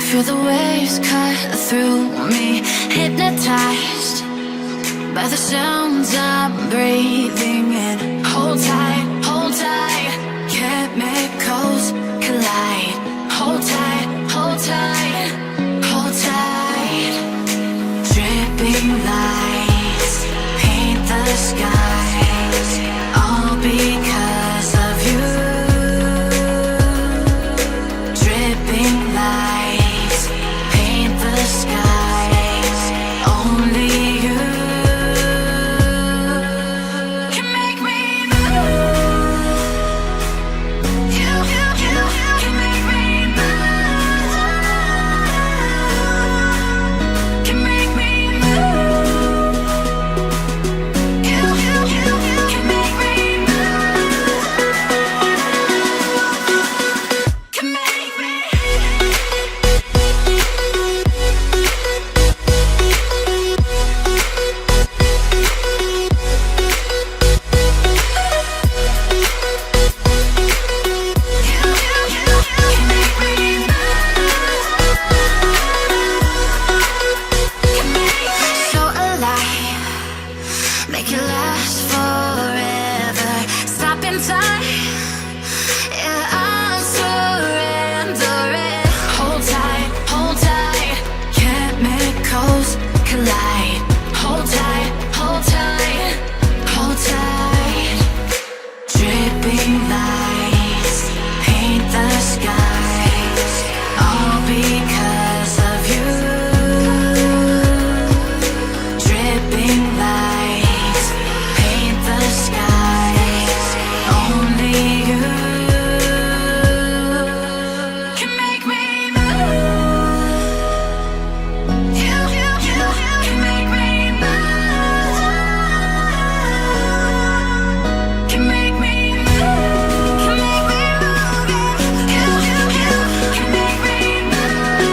Feel the waves cut through me, hypnotized by the sounds I'm breathing in. Hold tight, chemicals collide. Hold tight, hold tight, hold tight. Dripping lights paint the skies, all because of you. Dripping lights paint the skies, only you can make me move. You can make me move. Can make me move. You can make me move. Can make me. So alive, make it last forever. Stop in time, yeah, I'm surrendering. Hold tight, chemicals collide. Hold tight, hold tight, hold tight. Dripping lights paint the skies, all because of you. Dripping lights paint the skies, only you can make me move. You can make me move. Can make me move. Can make me move. You can make me move.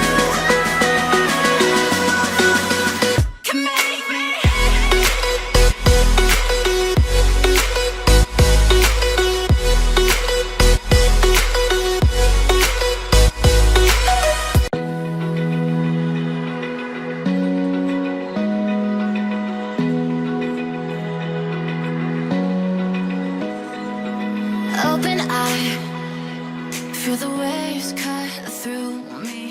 Can make me. Open eye, feel the waves cut through me.